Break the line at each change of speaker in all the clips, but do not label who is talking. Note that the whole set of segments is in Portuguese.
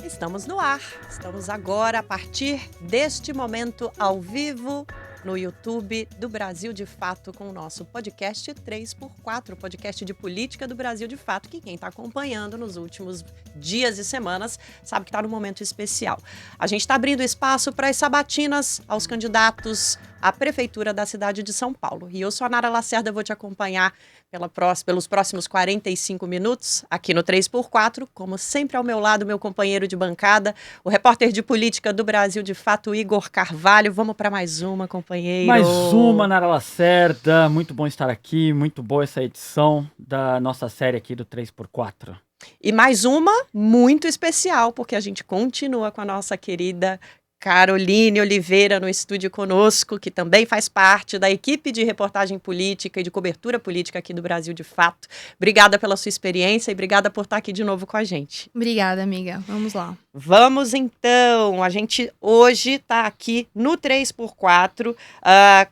Estamos no ar. Estamos agora, a partir deste momento, ao vivo, no YouTube do Brasil de Fato, com o nosso podcast 3x4, podcast de política do Brasil de Fato, que quem está acompanhando nos últimos dias e semanas sabe que está num momento especial. A gente está abrindo espaço para as sabatinas aos candidatos à Prefeitura da cidade de São Paulo. E eu sou a Nara Lacerda, vou te acompanhar pelos próximos 45 minutos, aqui no 3x4, como sempre ao meu lado, meu companheiro de bancada, o repórter de política do Brasil de Fato, Igor Carvalho. Vamos para mais uma, companheiro.
Mais uma, Nara Lacerda. Muito bom estar aqui, muito boa essa edição da nossa série aqui do 3x4.
E mais uma muito especial, porque a gente continua com a nossa querida Caroline Oliveira no estúdio conosco, que também faz parte da equipe de reportagem política e de cobertura política aqui do Brasil de Fato. Obrigada pela sua experiência e obrigada por estar aqui de novo com a gente.
Obrigada, amiga. Vamos lá.
Vamos então, a gente hoje está aqui no 3x4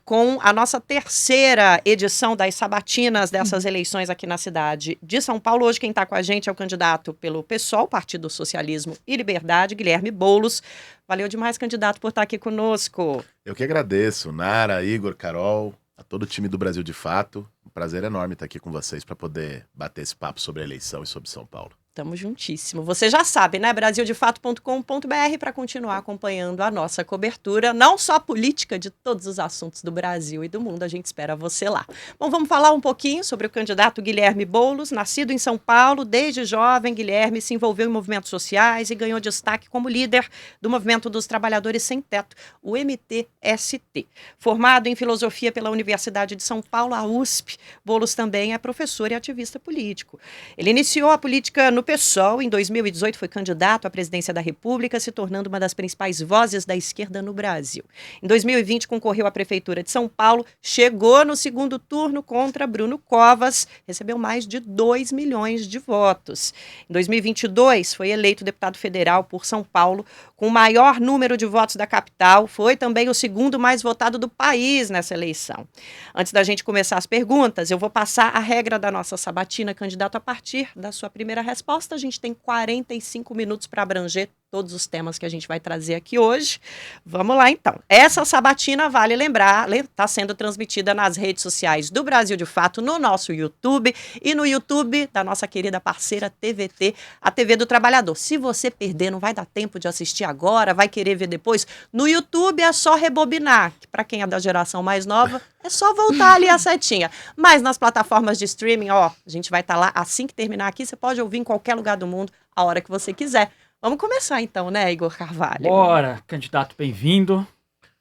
com a nossa terceira edição das sabatinas dessas eleições aqui na cidade de São Paulo. Hoje quem está com a gente é o candidato pelo PSOL, Partido Socialismo e Liberdade, Guilherme Boulos. Valeu demais, candidato, por estar aqui conosco.
Eu que agradeço, Nara, Igor, Carol, a todo o time do Brasil de Fato. Um prazer enorme estar aqui com vocês para poder bater esse papo sobre a eleição e sobre São Paulo.
Tamo juntíssimo. Você já sabe, né? Brasildefato.com.br para continuar acompanhando a nossa cobertura, não só política, de todos os assuntos do Brasil e do mundo. A gente espera você lá. Bom, vamos falar um pouquinho sobre o candidato Guilherme Boulos. Nascido em São Paulo, desde jovem, Guilherme se envolveu em movimentos sociais e ganhou destaque como líder do Movimento dos Trabalhadores Sem Teto, o MTST. Formado em filosofia pela Universidade de São Paulo, a USP, Boulos também é professor e ativista político. Ele iniciou a política no PSOL, em 2018 foi candidato à presidência da República, se tornando uma das principais vozes da esquerda no Brasil. Em 2020 concorreu à Prefeitura de São Paulo, chegou no segundo turno contra Bruno Covas, recebeu mais de 2 milhões de votos. Em 2022 foi eleito deputado federal por São Paulo, com o maior número de votos da capital, foi também o segundo mais votado do país nessa eleição. Antes da gente começar as perguntas, eu vou passar a regra da nossa sabatina, candidato, a partir da sua primeira resposta. A gente tem 45 minutos para abranger todos os temas que a gente vai trazer aqui hoje. Vamos lá, então. Essa sabatina, vale lembrar, está sendo transmitida nas redes sociais do Brasil de Fato, no nosso YouTube e no YouTube da nossa querida parceira TVT, a TV do Trabalhador. Se você perder, não vai dar tempo de assistir agora, vai querer ver depois, no YouTube é só rebobinar, que para quem é da geração mais nova, é só voltar ali a setinha. Mas nas plataformas de streaming, a gente vai estar lá assim que terminar aqui, você pode ouvir em qualquer lugar do mundo, a hora que você quiser. Vamos começar então, né, Igor Carvalho?
Bora, candidato, bem-vindo.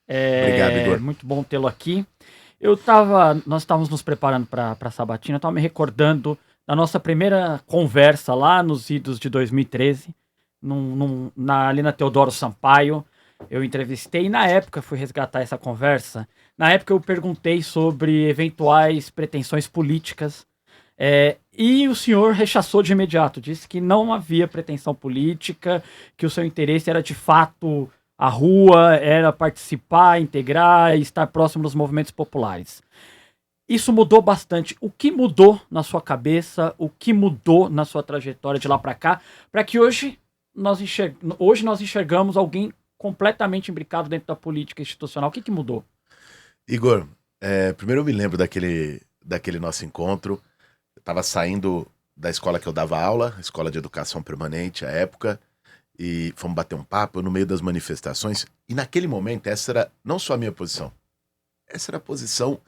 Obrigado, Igor.
Muito bom tê-lo aqui. Nós estávamos nos preparando para a sabatina, eu estava me recordando da nossa primeira conversa lá nos idos de 2013, ali na Teodoro Sampaio. Eu entrevistei e na época fui resgatar essa conversa. Na época eu perguntei sobre eventuais pretensões políticas e o senhor rechaçou de imediato, disse que não havia pretensão política, que o seu interesse era de fato a rua, era participar, integrar e estar próximo dos movimentos populares. Isso mudou bastante. O que mudou na sua cabeça, o que mudou na sua trajetória de lá para cá, para que hoje nós enxergamos alguém completamente imbricado dentro da política institucional? O que mudou?
Igor, primeiro eu me lembro daquele nosso encontro. Eu estava saindo da escola que eu dava aula, Escola de Educação Permanente, à época, e fomos bater um papo no meio das manifestações. E naquele momento, essa era não só a minha posição, essa era a posição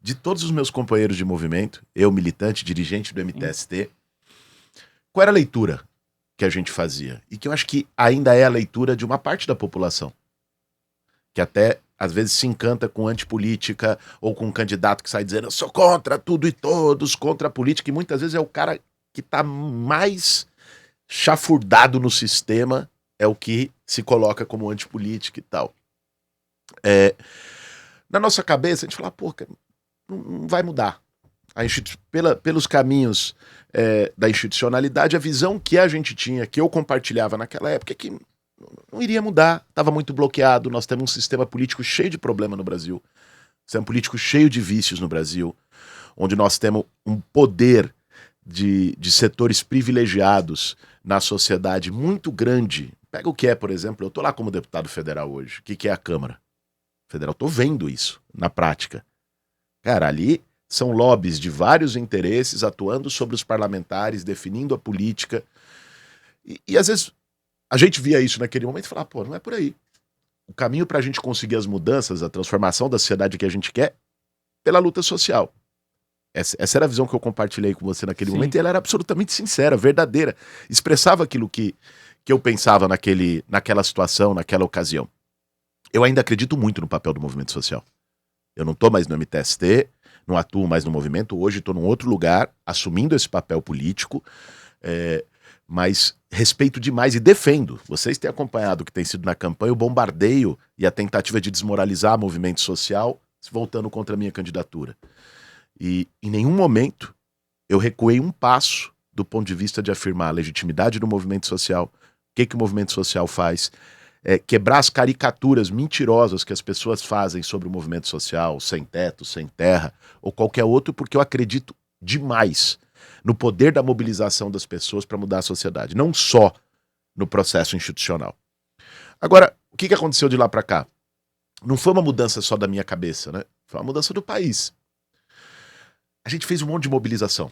de todos os meus companheiros de movimento, eu militante, dirigente do MTST. Qual era a leitura que a gente fazia? E que eu acho que ainda é a leitura de uma parte da população, que até às vezes se encanta com antipolítica ou com um candidato que sai dizendo eu sou contra tudo e todos, contra a política, e muitas vezes é o cara que está mais chafurdado no sistema, é o que se coloca como antipolítica e tal. Na nossa cabeça a gente fala, pô, não vai mudar. Pelos caminhos da institucionalidade, a visão que a gente tinha, que eu compartilhava naquela época, é que não iria mudar, estava muito bloqueado. Nós temos um sistema político cheio de problema no Brasil, um sistema político cheio de vícios no Brasil, onde nós temos um poder de setores privilegiados na sociedade muito grande Pega o que é, por exemplo, eu tô lá como deputado federal hoje. O que é a Câmara Federal? Tô vendo isso na prática. Cara, ali são lobbies de vários interesses atuando sobre os parlamentares, definindo a política. E às vezes a gente via isso naquele momento e falava, pô, não é por aí. O caminho pra gente conseguir as mudanças, a transformação da sociedade que a gente quer, pela luta social. Essa era a visão que eu compartilhei com você naquele momento, e ela era absolutamente sincera, verdadeira. Expressava aquilo que eu pensava naquela situação, naquela ocasião. Eu ainda acredito muito no papel do movimento social. Eu não estou mais no MTST, não atuo mais no movimento, hoje estou num outro lugar, assumindo esse papel político, mas respeito demais e defendo. Vocês têm acompanhado o que tem sido na campanha, o bombardeio e a tentativa de desmoralizar o movimento social, voltando contra a minha candidatura. E em nenhum momento eu recuei um passo do ponto de vista de afirmar a legitimidade do movimento social, o que o movimento social faz, quebrar as caricaturas mentirosas que as pessoas fazem sobre o movimento social, sem teto, sem terra, ou qualquer outro, porque eu acredito demais no poder da mobilização das pessoas para mudar a sociedade, não só no processo institucional. Agora, o que aconteceu de lá para cá? Não foi uma mudança só da minha cabeça, né? Foi uma mudança do país. A gente fez um monte de mobilização.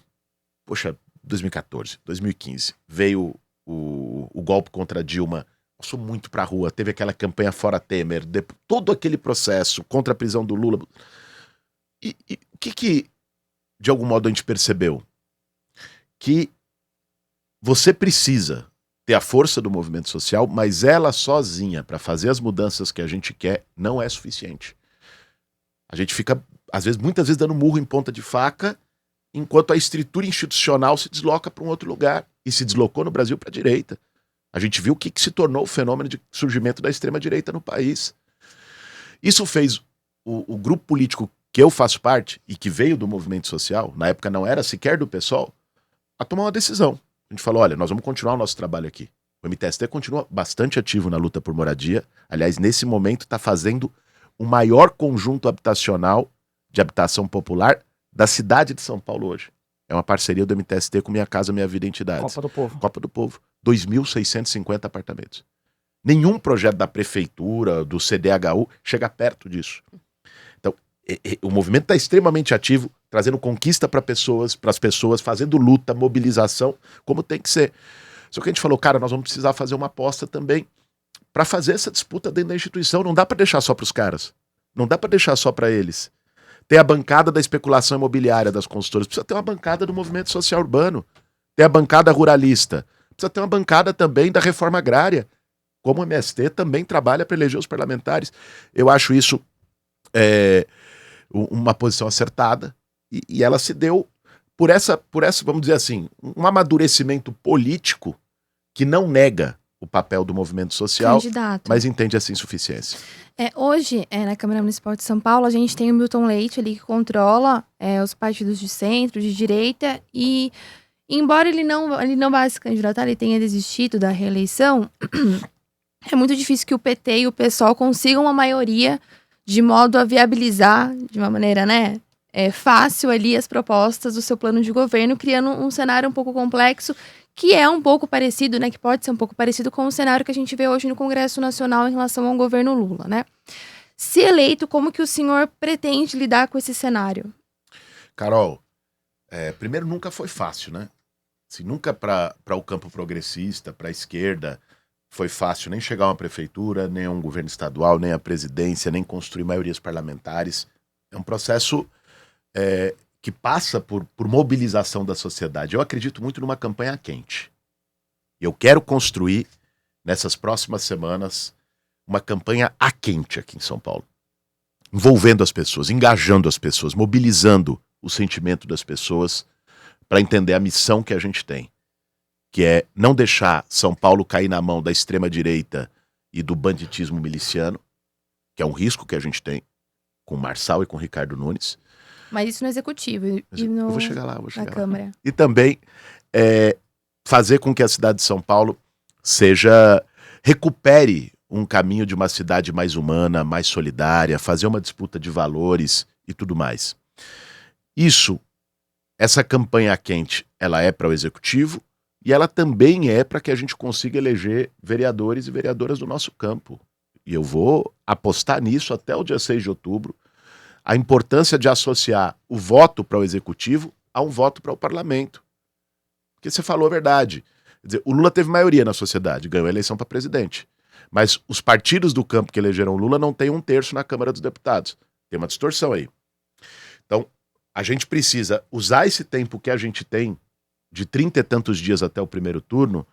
Poxa, 2014, 2015, veio o golpe contra Dilma, passou muito pra rua, teve aquela campanha fora Temer, todo aquele processo contra a prisão do Lula. E o que, de algum modo, a gente percebeu? Que você precisa ter a força do movimento social, mas ela sozinha, para fazer as mudanças que a gente quer, não é suficiente. A gente fica, às vezes, muitas vezes, dando murro em ponta de faca, enquanto a estrutura institucional se desloca para um outro lugar. E se deslocou no Brasil para a direita. A gente viu o que se tornou o fenômeno de surgimento da extrema-direita no país. Isso fez o grupo político que eu faço parte, e que veio do movimento social, na época não era sequer do PSOL, a tomar uma decisão. A gente falou, olha, nós vamos continuar o nosso trabalho aqui. O MTST continua bastante ativo na luta por moradia. Aliás, nesse momento está fazendo o maior conjunto habitacional de habitação popular da cidade de São Paulo hoje. É uma parceria do MTST com Minha Casa Minha Vida Entidades.
Copa do Povo.
Copa do Povo. 2.650 apartamentos. Nenhum projeto da prefeitura, do CDHU, chega perto disso. Então, o movimento está extremamente ativo, trazendo conquista para as pessoas, fazendo luta, mobilização, como tem que ser. Só que a gente falou, cara, nós vamos precisar fazer uma aposta também para fazer essa disputa dentro da instituição. Não dá para deixar só para os caras. Não dá para deixar só para eles. Tem a bancada da especulação imobiliária das consultoras, precisa ter uma bancada do movimento social urbano, tem a bancada ruralista, precisa ter uma bancada também da reforma agrária, como o MST também trabalha para eleger os parlamentares. Eu acho isso uma posição acertada, e ela se deu por essa, vamos dizer assim, um amadurecimento político que não nega o papel do movimento social,
Candidato.
mas entende essa insuficiência.
Hoje, na Câmara Municipal de São Paulo, a gente tem o Milton Leite ali que controla os partidos de centro, de direita, e embora ele não vá se candidatar, ele tenha desistido da reeleição, é muito difícil que o PT e o PSOL consigam uma maioria de modo a viabilizar, de uma maneira, fácil ali as propostas do seu plano de governo, criando um cenário um pouco complexo, que é um pouco parecido, que pode ser um pouco parecido com o cenário que a gente vê hoje no Congresso Nacional em relação ao governo Lula, Se eleito, como que o senhor pretende lidar com esse cenário?
Carol, primeiro nunca foi fácil, Assim, nunca para o campo progressista, para a esquerda, foi fácil nem chegar a uma prefeitura, nem a um governo estadual, nem a presidência, nem construir maiorias parlamentares. É um processo que passa por mobilização da sociedade. Eu acredito muito numa campanha quente. Eu quero construir, nessas próximas semanas, uma campanha a quente aqui em São Paulo. Envolvendo as pessoas, engajando as pessoas, mobilizando o sentimento das pessoas para entender a missão que a gente tem, que é não deixar São Paulo cair na mão da extrema-direita e do banditismo miliciano, que é um risco que a gente tem com o Marçal e com o Ricardo Nunes.
Mas isso no Executivo e
eu vou chegar lá,
na Câmara.
E também fazer com que a cidade de São Paulo recupere um caminho de uma cidade mais humana, mais solidária, fazer uma disputa de valores e tudo mais. Essa campanha quente, ela é para o Executivo, E ela também é para que a gente consiga eleger vereadores e vereadoras do nosso campo. E eu vou apostar nisso até o dia 6 de outubro, a importância de associar o voto para o executivo a um voto para o parlamento. Porque você falou a verdade. Quer dizer, o Lula teve maioria na sociedade, ganhou a eleição para presidente. Mas os partidos do campo que elegeram o Lula não têm 1/3 na Câmara dos Deputados. Tem uma distorção aí. Então, a gente precisa usar esse tempo que a gente tem, de 30 e tantos dias até o primeiro turno,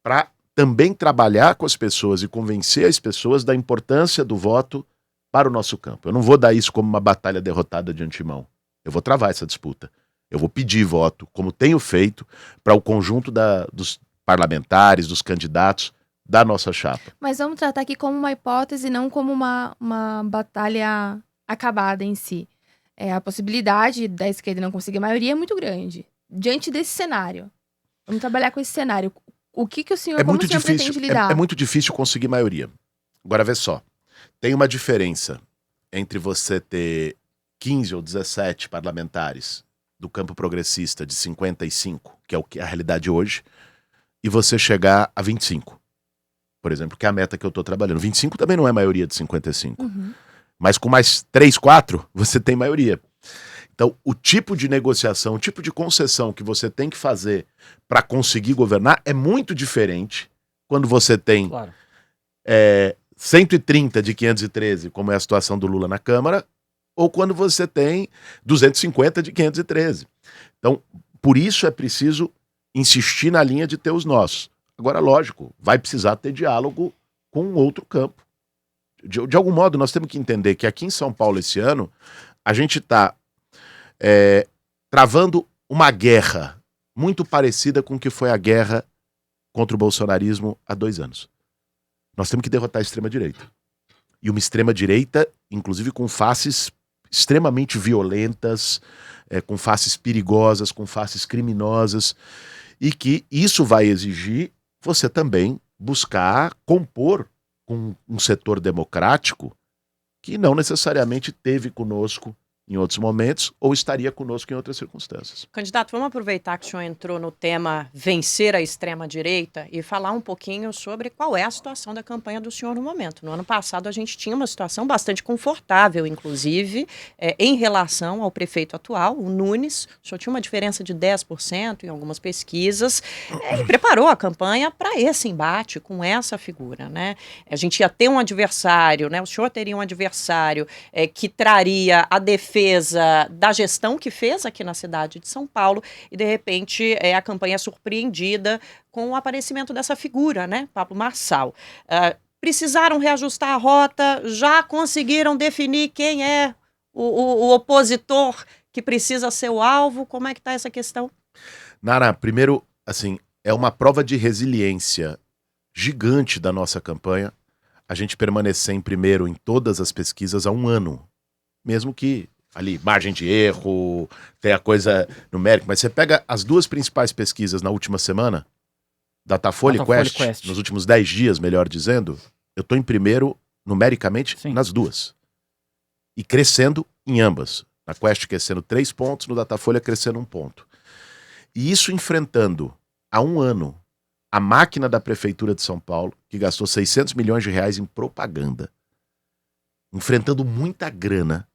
para também trabalhar com as pessoas e convencer as pessoas da importância do voto para o nosso campo. Eu não vou dar isso como uma batalha derrotada de antemão. Eu vou travar essa disputa. Eu vou pedir voto, como tenho feito, para o conjunto dos parlamentares, dos candidatos da nossa chapa.
Mas vamos tratar aqui como uma hipótese, não como uma batalha acabada em si. A possibilidade da esquerda não conseguir maioria é muito grande. Diante desse cenário, vamos trabalhar com esse cenário. O que o senhor, como o senhor pretende lidar?
É muito difícil conseguir maioria. Agora, vê só. Tem uma diferença entre você ter 15 ou 17 parlamentares do campo progressista de 55, que é a realidade hoje, e você chegar a 25. Por exemplo, que é a meta que eu estou trabalhando. 25 também não é maioria de 55.
Uhum.
Mas com mais 3, 4, você tem maioria. Então, o tipo de negociação, o tipo de concessão que você tem que fazer para conseguir governar é muito diferente quando você tem 130 de 513, como é a situação do Lula na Câmara, ou quando você tem 250 de 513. Então, por isso é preciso insistir na linha de ter os nossos. Agora, lógico, vai precisar ter diálogo com um outro campo. De algum modo, nós temos que entender que aqui em São Paulo esse ano, a gente está travando uma guerra muito parecida com o que foi a guerra contra o bolsonarismo há 2 anos. Nós temos que derrotar a extrema-direita. E uma extrema-direita, inclusive com faces extremamente violentas, com faces perigosas, com faces criminosas, e que isso vai exigir você também buscar compor com um setor democrático que não necessariamente teve conosco em outros momentos ou estaria conosco em outras circunstâncias.
Candidato, vamos aproveitar que o senhor entrou no tema vencer a extrema-direita e falar um pouquinho sobre qual é a situação da campanha do senhor no momento. No ano passado, a gente tinha uma situação bastante confortável, inclusive, em relação ao prefeito atual, o Nunes. O senhor tinha uma diferença de 10% em algumas pesquisas e preparou a campanha para esse embate com essa figura, né? A gente ia ter um adversário, né? O senhor teria um adversário que traria a defesa da gestão que fez aqui na cidade de São Paulo e, de repente, a campanha é surpreendida com o aparecimento dessa figura, né, Pablo Marçal. Precisaram reajustar a rota, já conseguiram definir quem é o opositor que precisa ser o alvo? Como é que está essa questão?
Nara, primeiro, assim, é uma prova de resiliência gigante da nossa campanha a gente permanecer em primeiro em todas as pesquisas há 1 ano, mesmo que ali, margem de erro, tem a coisa numérica, mas você pega as 2 principais pesquisas na última semana, Datafolha e Quest, nos últimos 10 dias, melhor dizendo, eu tô em primeiro numericamente nas 2. E crescendo em ambas. Na Quest crescendo 3 pontos, no Datafolha crescendo 1 ponto. E isso enfrentando há 1 ano a máquina da Prefeitura de São Paulo, que gastou 600 milhões de reais em propaganda. Enfrentando muita grana.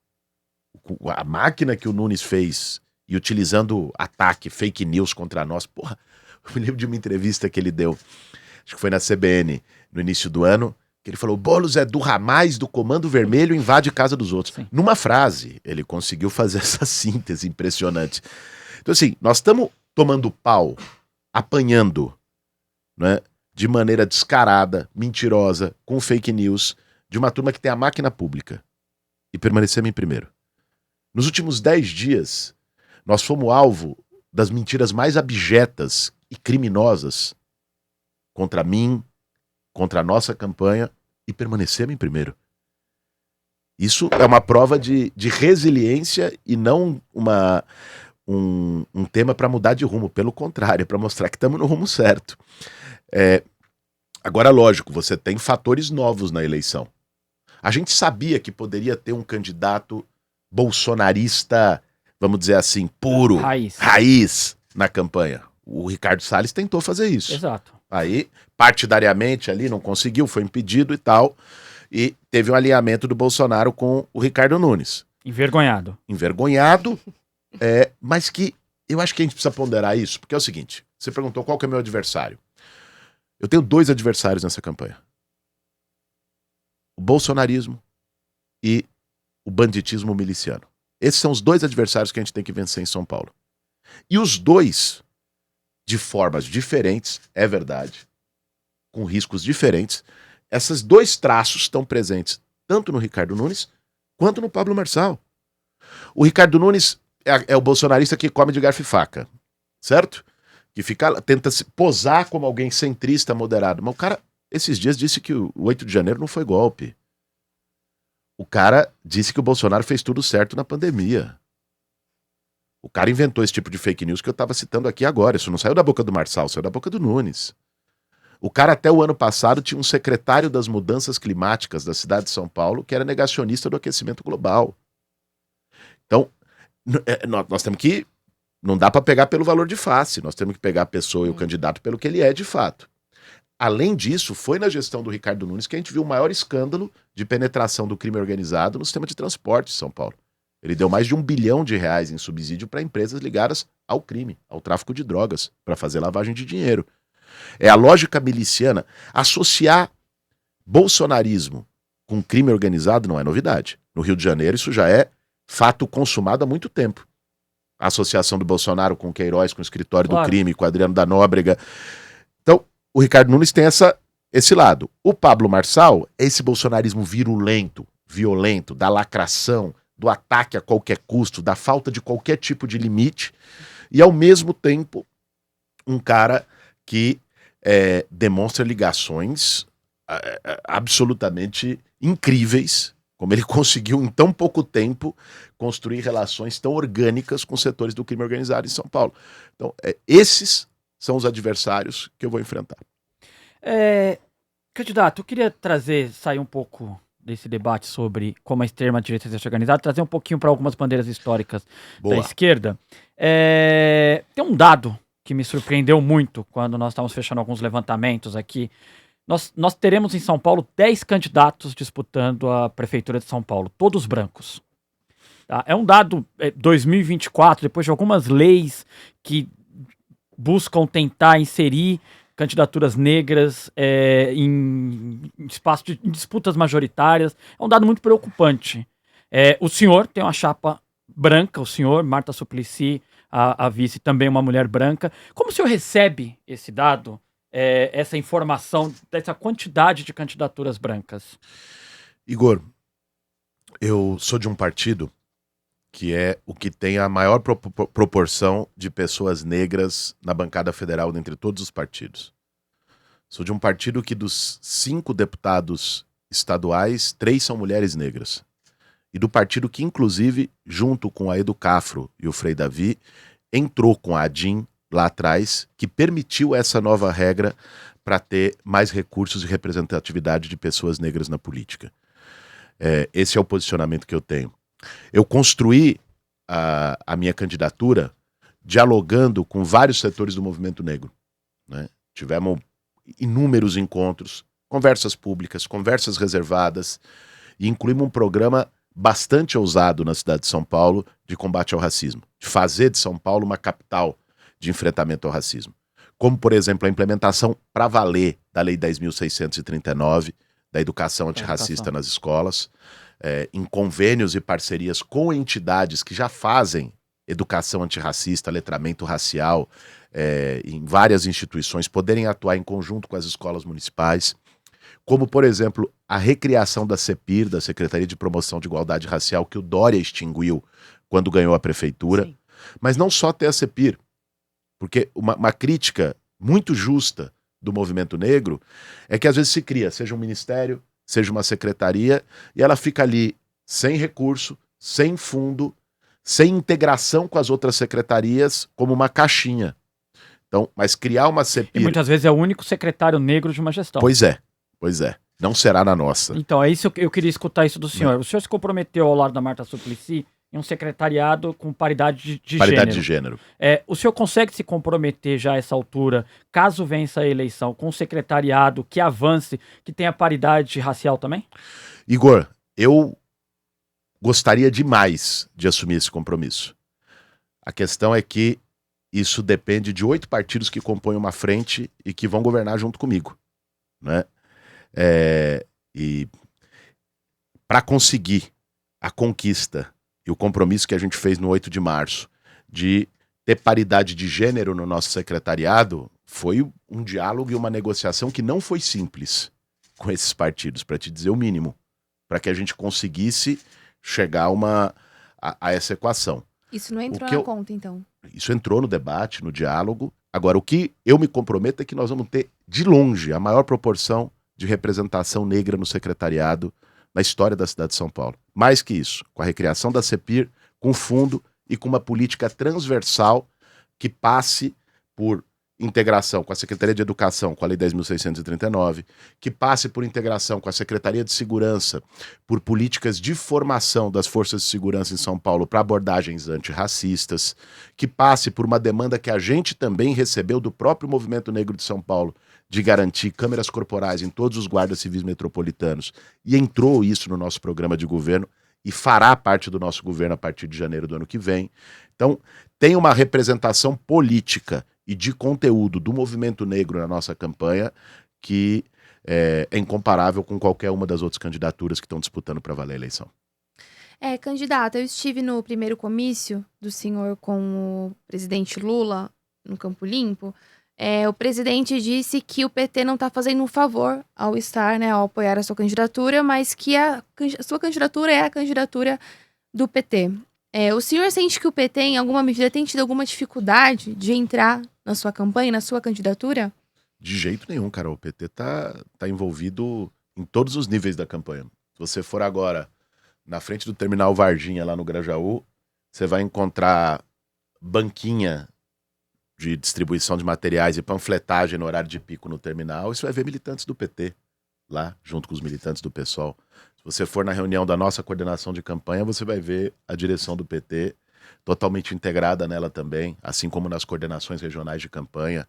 A máquina que o Nunes fez e utilizando ataque, fake news contra nós. Porra, eu me lembro de uma entrevista que ele deu, acho que foi na CBN, no início do ano, que ele falou: Boulos é do Ramais, do Comando Vermelho, invade casa dos outros. Sim. Numa frase, ele conseguiu fazer essa síntese impressionante. Então, assim, nós estamos tomando pau, apanhando, né, de maneira descarada, mentirosa, com fake news, de uma turma que tem a máquina pública. E permanecemos em primeiro. Nos últimos 10 dias, nós fomos alvo das mentiras mais abjetas e criminosas contra mim, contra a nossa campanha, e permanecemos em primeiro. Isso é uma prova de resiliência e não um tema para mudar de rumo. Pelo contrário, é para mostrar que estamos no rumo certo. Agora, lógico, você tem fatores novos na eleição. A gente sabia que poderia ter um candidato bolsonarista, vamos dizer assim, puro, raiz na campanha. O Ricardo Salles tentou fazer isso.
Exato.
Aí, partidariamente ali, não conseguiu, foi impedido e tal. E teve um alinhamento do Bolsonaro com o Ricardo Nunes.
Envergonhado.
Envergonhado, mas que eu acho que a gente precisa ponderar isso, porque é o seguinte, você perguntou qual que é o meu adversário. Eu tenho 2 adversários nessa campanha. O bolsonarismo e o banditismo miliciano. Esses são os 2 adversários que a gente tem que vencer em São Paulo. E os 2, de formas diferentes, é verdade, com riscos diferentes, esses 2 traços estão presentes tanto no Ricardo Nunes quanto no Pablo Marçal. O Ricardo Nunes é o bolsonarista que come de garfo e faca, certo? Que tenta se posar como alguém centrista, moderado. Mas o cara, esses dias, disse que o 8 de janeiro não foi golpe. O cara disse que o Bolsonaro fez tudo certo na pandemia. O cara inventou esse tipo de fake news que eu estava citando aqui agora. Isso não saiu da boca do Marçal, saiu da boca do Nunes. O cara até o ano passado tinha um secretário das mudanças climáticas da cidade de São Paulo que era negacionista do aquecimento global. Então, nós temos que... Não dá para pegar pelo valor de face, nós temos que pegar a pessoa e o candidato pelo que ele é de fato. Além disso, foi na gestão do Ricardo Nunes que a gente viu o maior escândalo de penetração do crime organizado no sistema de transporte de São Paulo. Ele deu mais de R$1 bilhão em subsídio para empresas ligadas ao crime, ao tráfico de drogas, para fazer lavagem de dinheiro. É a lógica miliciana. Associar bolsonarismo com crime organizado não é novidade. No Rio de Janeiro isso já é fato consumado há muito tempo. A associação do Bolsonaro com o Queiroz, com o escritório do crime, com o Adriano da Nóbrega. Então, o Ricardo Nunes tem esse lado. O Pablo Marçal é esse bolsonarismo virulento, violento, da lacração, do ataque a qualquer custo, da falta de qualquer tipo de limite, e ao mesmo tempo um cara que demonstra ligações absolutamente incríveis, como ele conseguiu em tão pouco tempo construir relações tão orgânicas com setores do crime organizado em São Paulo. Então, esses são os adversários que eu vou enfrentar.
Candidato, eu queria sair um pouco desse debate sobre como a extrema-direita se organizada, trazer um pouquinho para algumas bandeiras históricas da esquerda. Tem um dado que me surpreendeu muito quando nós estávamos fechando alguns levantamentos aqui. Nós teremos em São Paulo 10 candidatos disputando a Prefeitura de São Paulo, todos brancos. Tá? É um dado 2024, depois de algumas leis que buscam tentar inserir candidaturas negras em disputas majoritárias. É um dado muito preocupante. O senhor tem uma chapa branca, o senhor, Marta Suplicy, a vice, também uma mulher branca. Como o senhor recebe esse dado, essa informação, dessa quantidade de candidaturas brancas?
Igor, eu sou de um partido que é o que tem a maior proporção de pessoas negras na bancada federal dentre todos os partidos. Sou de um partido que dos 5 deputados estaduais, 3 são mulheres negras. E do partido que, inclusive, junto com a Educafro e o Frei Davi, entrou com a ADIM lá atrás, que permitiu essa nova regra para ter mais recursos e representatividade de pessoas negras na política. Esse é o posicionamento que eu tenho. Eu construí a minha candidatura dialogando com vários setores do movimento negro, né? Tivemos inúmeros encontros, conversas públicas, conversas reservadas, e incluímos um programa bastante ousado na cidade de São Paulo de combate ao racismo, de fazer de São Paulo uma capital de enfrentamento ao racismo. Como, por exemplo, a implementação para valer da Lei 10.639, da educação antirracista nas escolas, em convênios e parcerias com entidades que já fazem educação antirracista, letramento racial, em várias instituições, poderem atuar em conjunto com as escolas municipais, como, por exemplo, a recriação da CEPIR, da Secretaria de Promoção de Igualdade Racial, que o Dória extinguiu quando ganhou a prefeitura. Sim. Mas não só ter a CEPIR, porque uma crítica muito justa do movimento negro é que às vezes se cria, seja um ministério, seja uma secretaria, e ela fica ali sem recurso, sem fundo, sem integração com as outras secretarias, como uma caixinha. Então, mas criar uma CEPIR...
E muitas vezes é o único secretário negro de uma gestão.
Pois é. Não será na nossa.
Então, é isso que eu queria escutar isso do senhor. O senhor se comprometeu ao lado da Marta Suplicy em um secretariado com paridade de
Paridade
gênero.
de gênero.
O senhor consegue se comprometer já a essa altura, caso vença a eleição, com um secretariado que avance, que tenha paridade racial também?
Igor, eu gostaria demais de assumir esse compromisso. A questão é que isso depende de 8 partidos que compõem uma frente e que vão governar junto comigo, né? E para conseguir a conquista e o compromisso que a gente fez no 8 de março de ter paridade de gênero no nosso secretariado, foi um diálogo e uma negociação que não foi simples com esses partidos, para te dizer o mínimo, para que a gente conseguisse chegar a essa equação.
Isso não entrou na conta, então?
Isso entrou no debate, no diálogo. Agora, o que eu me comprometo é que nós vamos ter, de longe, a maior proporção de representação negra no secretariado na história da cidade de São Paulo. Mais que isso, com a recriação da CEPIR, com fundo e com uma política transversal que passe por integração com a Secretaria de Educação, com a Lei 10.639, que passe por integração com a Secretaria de Segurança, por políticas de formação das forças de segurança em São Paulo para abordagens antirracistas, que passe por uma demanda que a gente também recebeu do próprio Movimento Negro de São Paulo, de garantir câmeras corporais em todos os guardas civis metropolitanos. E entrou isso no nosso programa de governo e fará parte do nosso governo a partir de janeiro do ano que vem. Então, tem uma representação política e de conteúdo do movimento negro na nossa campanha que é incomparável com qualquer uma das outras candidaturas que estão disputando para valer a eleição.
Candidata, eu estive no primeiro comício do senhor com o presidente Lula no Campo Limpo. O presidente disse que o PT não está fazendo um favor ao estar, né, ao apoiar a sua candidatura, mas que a sua candidatura é a candidatura do PT. O senhor sente que o PT, em alguma medida, tem tido alguma dificuldade de entrar na sua campanha, na sua candidatura?
De jeito nenhum, cara. O PT tá envolvido em todos os níveis da campanha. Se você for agora na frente do terminal Varginha, lá no Grajaú, você vai encontrar banquinha de distribuição de materiais e panfletagem no horário de pico no terminal, e você vai ver militantes do PT lá, junto com os militantes do PSOL. Se você for na reunião da nossa coordenação de campanha, você vai ver a direção do PT totalmente integrada nela também, assim como nas coordenações regionais de campanha.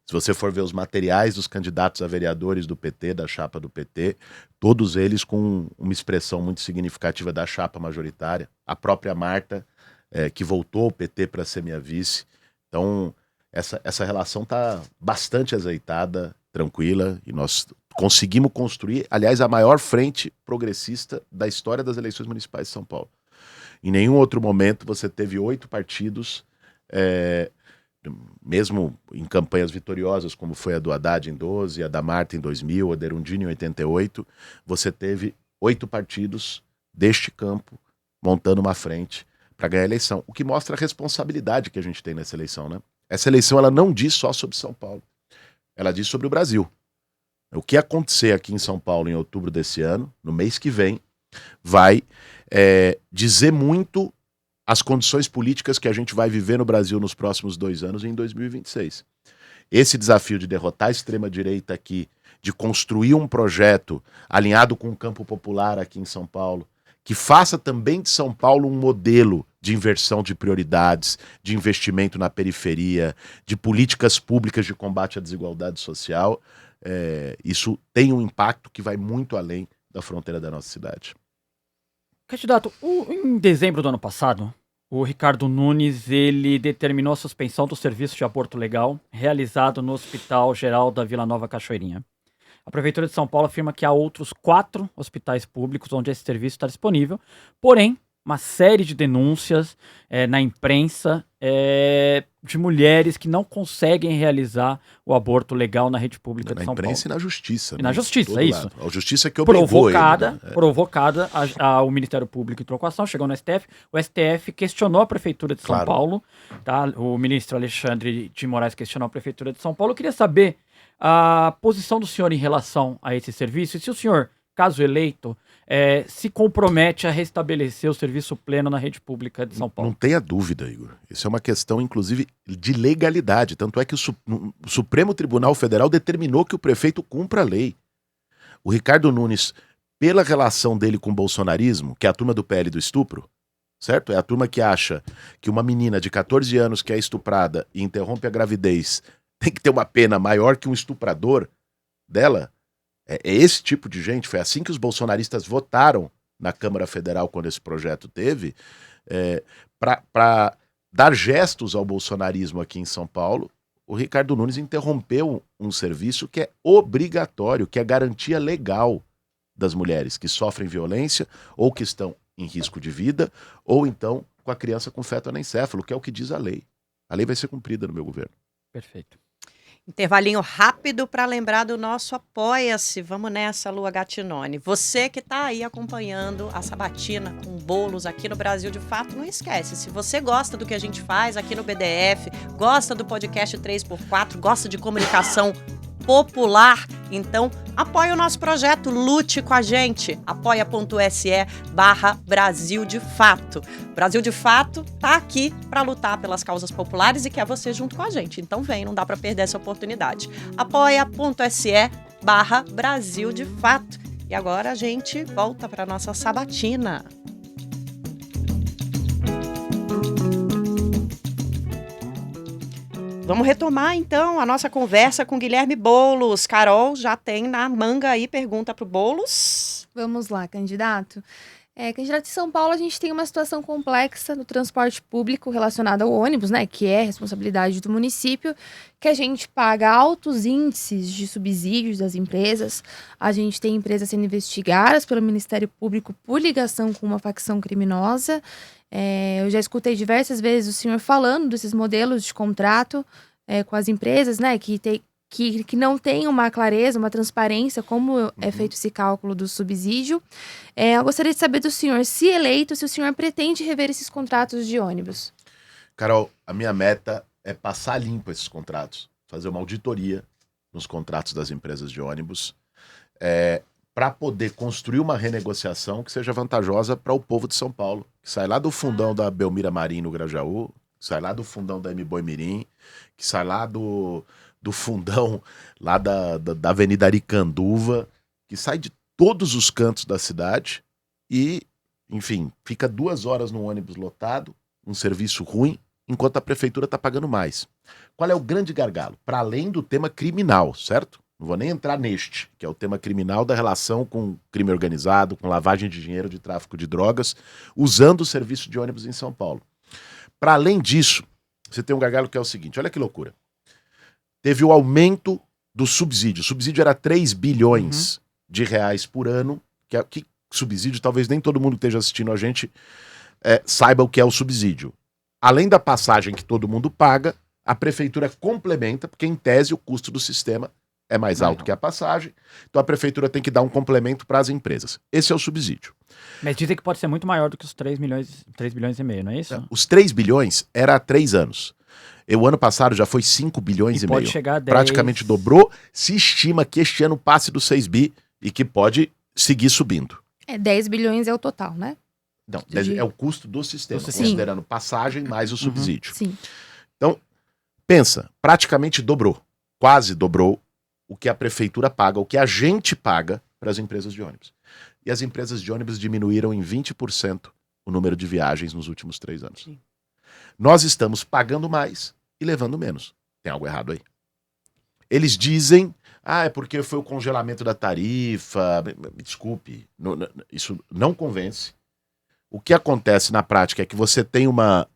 Se você for ver os materiais dos candidatos a vereadores do PT, da chapa do PT, todos eles com uma expressão muito significativa da chapa majoritária. A própria Marta, que voltou ao PT para ser minha vice. Então, essa relação está bastante azeitada, tranquila, e nós conseguimos construir, aliás, a maior frente progressista da história das eleições municipais de São Paulo. Em nenhum outro momento você teve 8 partidos, mesmo em campanhas vitoriosas, como foi a do Haddad em 12, a da Marta em 2000, a da Erundina em 88, você teve 8 partidos deste campo montando uma frente para ganhar a eleição, o que mostra a responsabilidade que a gente tem nessa eleição, né? Essa eleição ela não diz só sobre São Paulo, ela diz sobre o Brasil. O que acontecer aqui em São Paulo em outubro desse ano, no mês que vem, vai dizer muito as condições políticas que a gente vai viver no Brasil nos próximos 2 anos e em 2026. Esse desafio de derrotar a extrema-direita aqui, de construir um projeto alinhado com o campo popular aqui em São Paulo, que faça também de São Paulo um modelo de inversão de prioridades, de investimento na periferia, de políticas públicas de combate à desigualdade social, isso tem um impacto que vai muito além da fronteira da nossa cidade.
Candidato, em dezembro do ano passado, o Ricardo Nunes ele determinou a suspensão do serviço de aborto legal realizado no Hospital Geral da Vila Nova Cachoeirinha. A Prefeitura de São Paulo afirma que há outros 4 hospitais públicos onde esse serviço está disponível, porém, uma série de denúncias na imprensa de mulheres que não conseguem realizar o aborto legal na rede pública de São Paulo.
Na imprensa e na justiça.
E na justiça, é isso.
A justiça que obrigou
Provocada, o Ministério Público entrou com a ação, chegou no STF. O STF questionou a Prefeitura de São Paulo. Tá? O ministro Alexandre de Moraes questionou a Prefeitura de São Paulo. Eu queria saber a posição do senhor em relação a esse serviço. E se o senhor, caso eleito, se compromete a restabelecer o serviço pleno na rede pública de São Paulo.
Não tenha dúvida, Igor. Isso é uma questão, inclusive, de legalidade. Tanto é que o Supremo Tribunal Federal determinou que o prefeito cumpra a lei. O Ricardo Nunes, pela relação dele com o bolsonarismo, que é a turma do PL do estupro, certo? É a turma que acha que uma menina de 14 anos que é estuprada e interrompe a gravidez tem que ter uma pena maior que um estuprador dela. É esse tipo de gente. Foi assim que os bolsonaristas votaram na Câmara Federal quando esse projeto teve, para dar gestos ao bolsonarismo aqui em São Paulo. O Ricardo Nunes interrompeu um serviço que é obrigatório, que é garantia legal das mulheres que sofrem violência ou que estão em risco de vida, ou então com a criança com feto anencéfalo, que é o que diz a lei. A lei vai ser cumprida no meu governo.
Perfeito.
Intervalinho rápido para lembrar do nosso Apoia-se. Vamos nessa, Lua Gattinone. Você que está aí acompanhando a Sabatina com bolos aqui no Brasil de Fato, não esquece. Se você gosta do que a gente faz aqui no BDF, gosta do podcast 3x4, gosta de comunicação popular, então apoie o nosso projeto, lute com a gente, apoia.se/Brasil de Fato. Brasil de Fato tá aqui para lutar pelas causas populares e quer você junto com a gente, então vem, não dá para perder essa oportunidade. apoia.se/Brasil de Fato. E agora a gente volta para nossa sabatina. Vamos retomar, então, a nossa conversa com Guilherme Boulos. Carol, já tem na manga aí pergunta para o Boulos?
Vamos lá, candidato. Candidato, em São Paulo, a gente tem uma situação complexa no transporte público relacionado ao ônibus, né? Que é responsabilidade do município, que a gente paga altos índices de subsídios das empresas. A gente tem empresas sendo investigadas pelo Ministério Público por ligação com uma facção criminosa. Eu já escutei diversas vezes o senhor falando desses modelos de contrato com as empresas, né? Que não tem uma clareza, uma transparência, como é feito esse cálculo do subsídio. Eu gostaria de saber do senhor, se eleito, se o senhor pretende rever esses contratos de ônibus.
Carol, a minha meta é passar limpo esses contratos, fazer uma auditoria nos contratos das empresas de ônibus, para poder construir uma renegociação que seja vantajosa para o povo de São Paulo, que sai lá do fundão da Belmira Marim, no Grajaú, que sai lá do fundão da M-Boi Mirim, que sai lá do fundão lá da Avenida Aricanduva, que sai de todos os cantos da cidade e, enfim, fica 2 horas no ônibus lotado, um serviço ruim, enquanto a prefeitura está pagando mais. Qual é o grande gargalo? Para além do tema criminal, certo? Não vou nem entrar neste, que é o tema criminal da relação com crime organizado, com lavagem de dinheiro, de tráfico de drogas, usando o serviço de ônibus em São Paulo. Para além disso, você tem um gargalo que é o seguinte, olha que loucura. Teve o aumento do subsídio. O subsídio era 3 bilhões de reais por ano. Que subsídio, talvez nem todo mundo que esteja assistindo a gente saiba o que é o subsídio. Além da passagem que todo mundo paga, a prefeitura complementa, porque em tese o custo do sistema é mais alto que a passagem. Então a prefeitura tem que dar um complemento para as empresas. Esse é o subsídio.
Mas dizem que pode ser muito maior do que os 3 bilhões e meio, não é isso?
Os 3 bilhões era há 3 anos. O ano passado já foi 5 bilhões e meio.
Pode chegar a 10.
Praticamente dobrou. Se estima que este ano passe dos 6 bi e que pode seguir subindo.
10 bilhões é o total, né?
Não, é o custo do sistema,
Sim.
considerando passagem mais o subsídio.
Sim.
Então, pensa, praticamente dobrou, quase dobrou o que a prefeitura paga, o que a gente paga para as empresas de ônibus. E as empresas de ônibus diminuíram em 20% o número de viagens nos últimos 3 anos.
Sim.
Nós estamos pagando mais e levando menos. Tem algo errado aí. Eles dizem, é porque foi o congelamento da tarifa. Me desculpe, isso não convence. O que acontece na prática é que você tem uma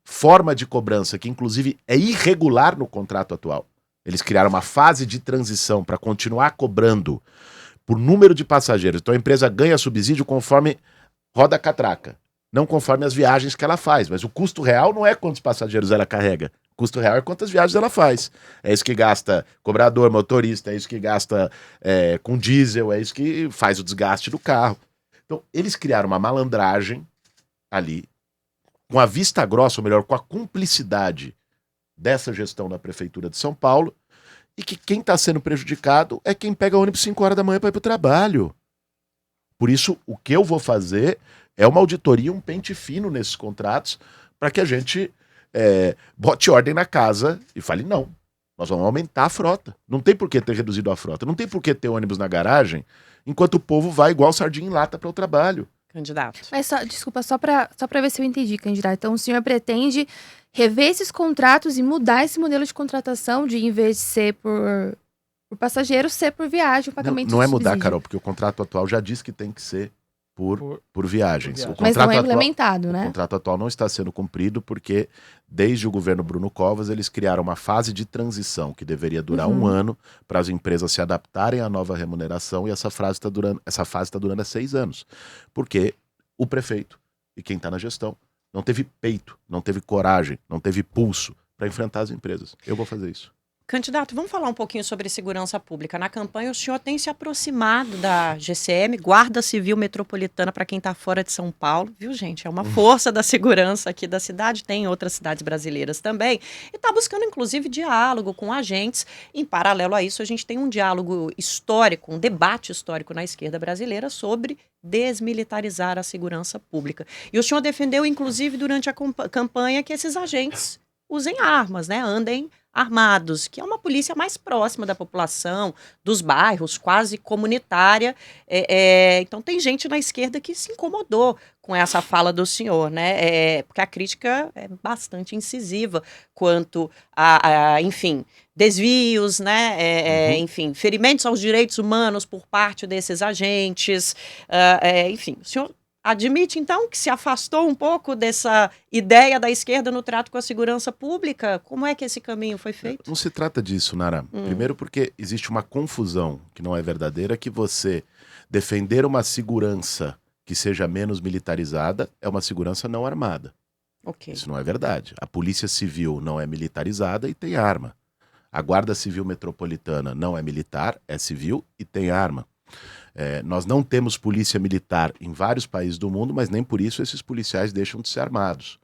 forma de cobrança que, inclusive, é irregular no contrato atual. Eles criaram uma fase de transição para continuar cobrando por número de passageiros. Então a empresa ganha subsídio conforme roda a catraca, não conforme as viagens que ela faz. Mas o custo real não é quantos passageiros ela carrega. O custo real é quantas viagens ela faz. É isso que gasta cobrador, motorista, é isso que gasta com diesel, é isso que faz o desgaste do carro. Então eles criaram uma malandragem ali, com a vista grossa, ou melhor, com a cumplicidade dessa gestão da Prefeitura de São Paulo, e que quem está sendo prejudicado é quem pega ônibus 5 horas da manhã para ir para o trabalho. Por isso, o que eu vou fazer é uma auditoria, um pente fino nesses contratos, para que a gente bote ordem na casa e fale, não, nós vamos aumentar a frota. Não tem por que ter reduzido a frota, não tem por que ter ônibus na garagem, enquanto o povo vai igual sardinha em lata para o trabalho.
candidato.
Mas desculpa, só pra ver se eu entendi, candidato. Então, o senhor pretende rever esses contratos e mudar esse modelo de contratação de, em vez de ser por passageiro, ser por viagem, o pagamento
Não é
de
mudar,
subsídio.
Carol, porque o contrato atual já diz que tem que ser por viagens. O
Mas não
contrato
é
atual-
implementado,
O
né?
contrato atual não está sendo cumprido porque, desde o governo Bruno Covas, eles criaram uma fase de transição que deveria durar um ano para as empresas se adaptarem à nova remuneração, e essa fase está durando há 6 anos. Porque o prefeito e quem está na gestão não teve peito, não teve coragem, não teve pulso para enfrentar as empresas. Eu vou fazer isso.
Candidato, vamos falar um pouquinho sobre segurança pública. Na campanha, o senhor tem se aproximado da GCM, Guarda Civil Metropolitana, para quem está fora de São Paulo, viu, gente? É uma força da segurança aqui da cidade, tem em outras cidades brasileiras também, e está buscando, inclusive, diálogo com agentes. Em paralelo a isso, a gente tem um diálogo histórico, um debate histórico na esquerda brasileira sobre desmilitarizar a segurança pública. E o senhor defendeu, inclusive, durante a campanha, que esses agentes usem armas, né? Andem armados, que é uma polícia mais próxima da população, dos bairros, quase comunitária. Então tem gente na esquerda que se incomodou com essa fala do senhor, né? Porque a crítica é bastante incisiva quanto a enfim, desvios, né? Enfim, ferimentos aos direitos humanos por parte desses agentes. Enfim, o senhor admite, então, que se afastou um pouco dessa ideia da esquerda no trato com a segurança pública? Como é que esse caminho foi feito?
Não se trata disso, Nara. Primeiro porque existe uma confusão que não é verdadeira, que você defender uma segurança que seja menos militarizada é uma segurança não armada.
Ok.
Isso não é verdade. A Polícia Civil não é militarizada e tem arma. A Guarda Civil Metropolitana não é militar, é civil e tem arma. Nós não temos polícia militar em vários países do mundo, mas nem por isso esses policiais deixam de ser armados.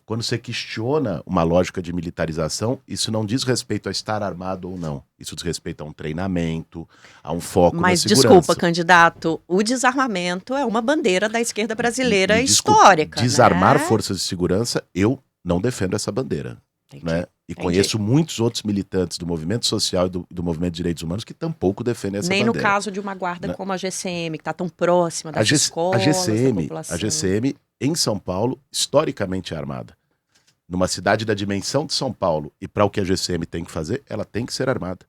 Quando você questiona uma lógica de militarização, isso não diz respeito a estar armado ou não. Isso diz respeito a um treinamento, a um foco na
Mas
segurança.
desculpa, candidato, o desarmamento é uma bandeira da esquerda brasileira histórica.
Desarmar
né?
forças de segurança, eu não defendo essa bandeira.
Entendi.
Né? E conheço muitos outros militantes do movimento social e do movimento de direitos humanos que tampouco defendem essa
Nem
bandeira.
no caso de uma guarda como a GCM, que está tão próxima das escolas,
a GCM,
da população.
A GCM, em São Paulo, historicamente é armada. Numa cidade da dimensão de São Paulo, e para o que a GCM tem que fazer, ela tem que ser armada.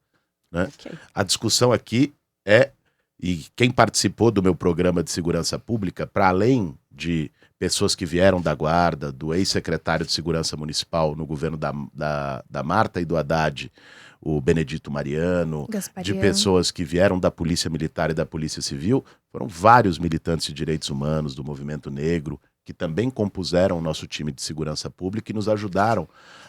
Né?
Okay.
A discussão aqui e quem participou do meu programa de segurança pública, para além de pessoas que vieram da guarda, do ex-secretário de segurança municipal no governo da Marta e do Haddad, o Benedito Mariano,
Gaspariano.
de pessoas que vieram da Polícia Militar e da Polícia Civil, foram vários militantes de direitos humanos, do movimento negro, que também compuseram o nosso time de segurança pública e nos ajudaram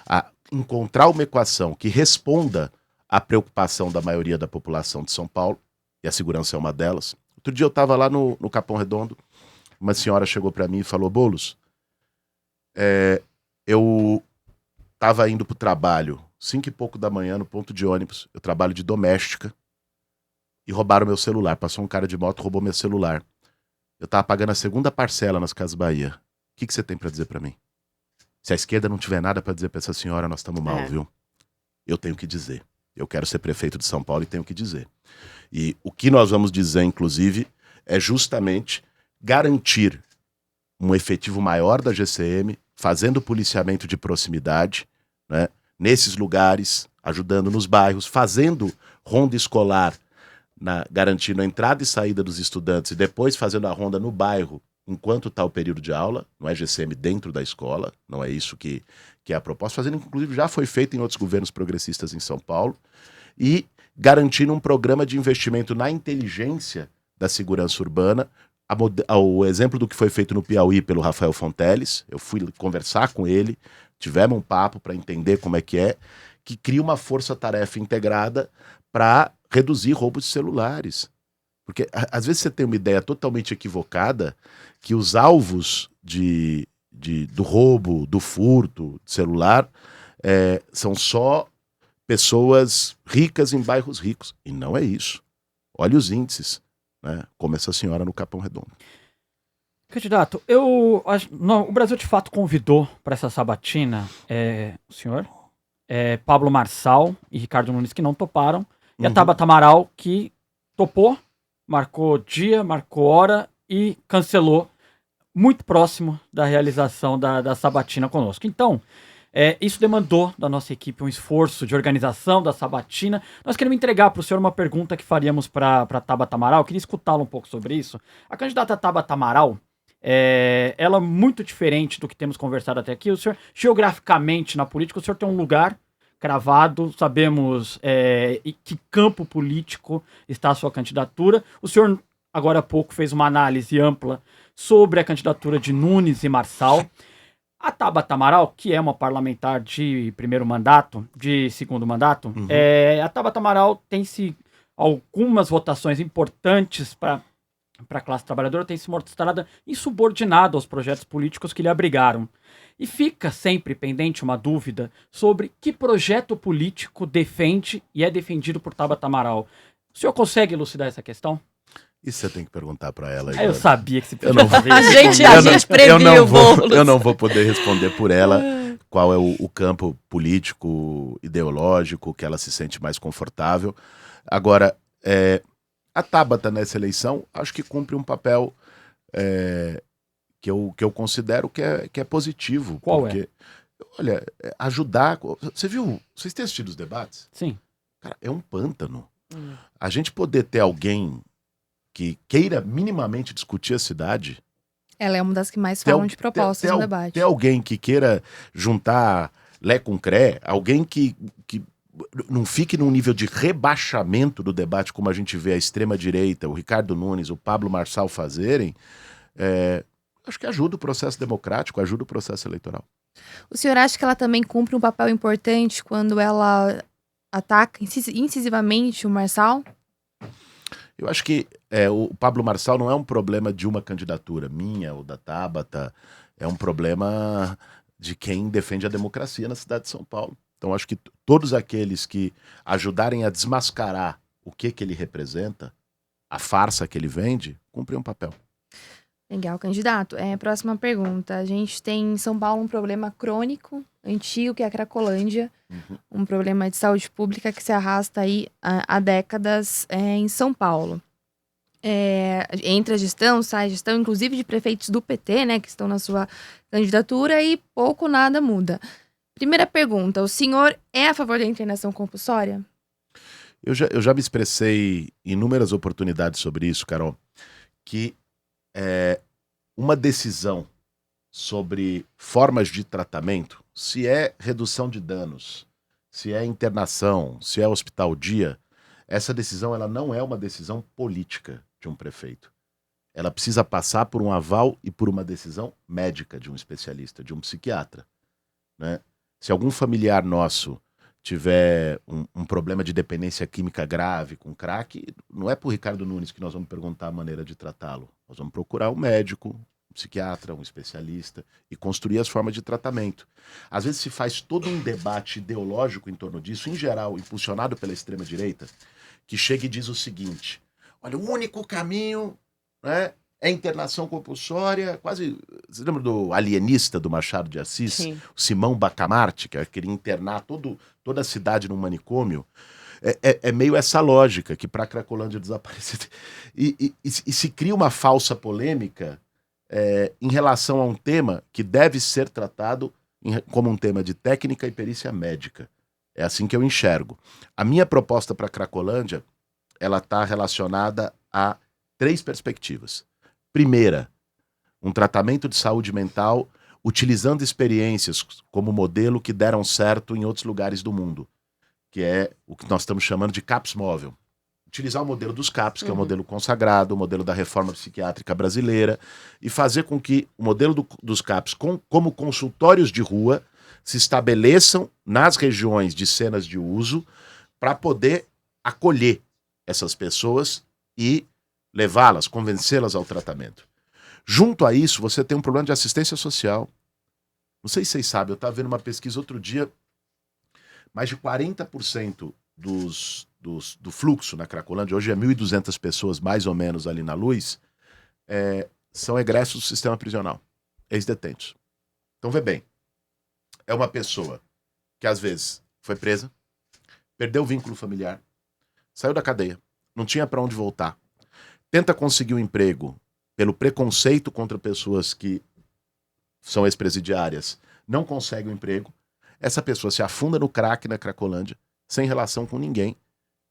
a encontrar uma equação que responda à preocupação da maioria da população de São Paulo, e a segurança é uma delas. Outro dia eu estava lá no Capão Redondo, uma senhora chegou para mim e falou: Boulos, eu estava indo para o trabalho, 5 e pouco da manhã, no ponto de ônibus, eu trabalho de doméstica, e roubaram meu celular. Passou um cara de moto, roubou meu celular. Eu estava pagando a segunda parcela nas Casas Bahia. O que você tem para dizer para mim? Se a esquerda não tiver nada para dizer para essa senhora, nós estamos mal, viu? Eu tenho que dizer. Eu quero ser prefeito de São Paulo e tenho que dizer. E o que nós vamos dizer, inclusive, é justamente garantir um efetivo maior da GCM, fazendo policiamento de proximidade, né, nesses lugares, ajudando nos bairros, fazendo ronda escolar, garantindo a entrada e saída dos estudantes e depois fazendo a ronda no bairro enquanto está o período de aula, não é GCM dentro da escola, não é isso que é a proposta, fazendo, inclusive já foi feito em outros governos progressistas em São Paulo, e garantindo um programa de investimento na inteligência da segurança urbana. O exemplo do que foi feito no Piauí pelo Rafael Fonteles, eu fui conversar com ele, tivemos um papo para entender como é que cria uma força-tarefa integrada para reduzir roubos de celulares. Porque às vezes você tem uma ideia totalmente equivocada que os alvos do roubo, do furto de celular são só pessoas ricas em bairros ricos. E não é isso. Olha os índices, né? Como essa senhora no Capão Redondo.
Candidato, o Brasil de fato convidou para essa sabatina o senhor, Pablo Marçal e Ricardo Nunes, que não toparam, e a Tabata Amaral, que topou, marcou dia, marcou hora e cancelou muito próximo da realização da sabatina conosco. Então, isso demandou da nossa equipe um esforço de organização da sabatina. Nós queremos entregar para o senhor uma pergunta que faríamos para Tabata Amaral. Eu queria escutá-lo um pouco sobre isso. A candidata Tabata Amaral, ela é muito diferente do que temos conversado até aqui. O senhor, geograficamente, na política, o senhor tem um lugar cravado, sabemos em que campo político está a sua candidatura. O senhor, agora há pouco, fez uma análise ampla sobre a candidatura de Nunes e Marçal. A Tabata Amaral, que é uma parlamentar de segundo mandato, a Tabata Amaral tem-se algumas votações importantes para a classe trabalhadora, tem se mostrado insubordinada aos projetos políticos que lhe abrigaram. E fica sempre pendente uma dúvida sobre que projeto político defende e é defendido por Tabata Amaral. O senhor consegue elucidar essa questão?
Isso você tem que perguntar para ela.
Eu sabia que você
Eu não vou-
podia fazer isso.
A gente previu, Boulos.
Eu não vou poder responder por ela qual é o campo político, ideológico, que ela se sente mais confortável. Agora, a Tabata nessa eleição, acho que cumpre um papel que eu considero que é positivo.
Qual
porque, olha, ajudar... Você viu? Vocês têm assistido os debates?
Sim.
Cara, é um pântano. A gente poder ter alguém que queira minimamente discutir a cidade...
Ela é uma das que mais falam de propostas no debate.
Tem alguém que queira juntar Lé com Cré, alguém que não fique num nível de rebaixamento do debate, como a gente vê a extrema-direita, o Ricardo Nunes, o Pablo Marçal fazerem, acho que ajuda o processo democrático, ajuda o processo eleitoral.
O senhor acha que ela também cumpre um papel importante quando ela ataca incisivamente o Marçal?
Eu acho que o Pablo Marçal não é um problema de uma candidatura, minha ou da Tabata, é um problema de quem defende a democracia na cidade de São Paulo. Então acho que todos aqueles que ajudarem a desmascarar o que ele representa, a farsa que ele vende, cumprem um papel.
Legal, candidato. Próxima pergunta. A gente tem em São Paulo um problema crônico, antigo, que é a Cracolândia. Um problema de saúde pública que se arrasta aí há décadas em São Paulo. Entra a gestão, sai a gestão, inclusive de prefeitos do PT, né, que estão na sua candidatura, e pouco nada muda. Primeira pergunta, o senhor é a favor da internação compulsória?
Eu já me expressei em inúmeras oportunidades sobre isso, Carol, que uma decisão sobre formas de tratamento, se é redução de danos, se é internação, se é hospital-dia, essa decisão ela não é uma decisão política de um prefeito. Ela precisa passar por um aval e por uma decisão médica de um especialista, de um psiquiatra, né? Se algum familiar nosso tiver um problema de dependência química grave com crack, não é pro Ricardo Nunes que nós vamos perguntar a maneira de tratá-lo. Nós vamos procurar um médico, um psiquiatra, um especialista e construir as formas de tratamento. Às vezes se faz todo um debate ideológico em torno disso, em geral, impulsionado pela extrema-direita, que chega e diz o seguinte: olha, o único caminho, né, é internação compulsória, quase... Você lembra do alienista do Machado de Assis?
Sim.
O Simão Bacamarte, que queria internar toda a cidade num manicômio. É meio essa lógica, que para a Cracolândia desaparecer... E se cria uma falsa polêmica em relação a um tema que deve ser tratado como um tema de técnica e perícia médica. É assim que eu enxergo. A minha proposta para a Cracolândia, ela está relacionada a 3 perspectivas. Primeira, um tratamento de saúde mental utilizando experiências como modelo que deram certo em outros lugares do mundo, que é o que nós estamos chamando de CAPS móvel. Utilizar o modelo dos CAPS, que é o modelo consagrado, o modelo da reforma psiquiátrica brasileira, e fazer com que o modelo dos CAPS, como consultórios de rua, se estabeleçam nas regiões de cenas de uso para poder acolher essas pessoas e levá-las, convencê-las ao tratamento. Junto a isso, você tem um problema de assistência social. Não sei se vocês sabem, eu estava vendo uma pesquisa outro dia, mais de 40% do fluxo na Cracolândia, hoje é 1.200 pessoas mais ou menos ali na Luz, são egressos do sistema prisional, ex-detentos. Então vê bem, é uma pessoa que às vezes foi presa, perdeu o vínculo familiar, saiu da cadeia, não tinha para onde voltar, tenta conseguir um emprego pelo preconceito contra pessoas que são ex-presidiárias, não consegue um emprego, essa pessoa se afunda no crack, na Cracolândia, sem relação com ninguém,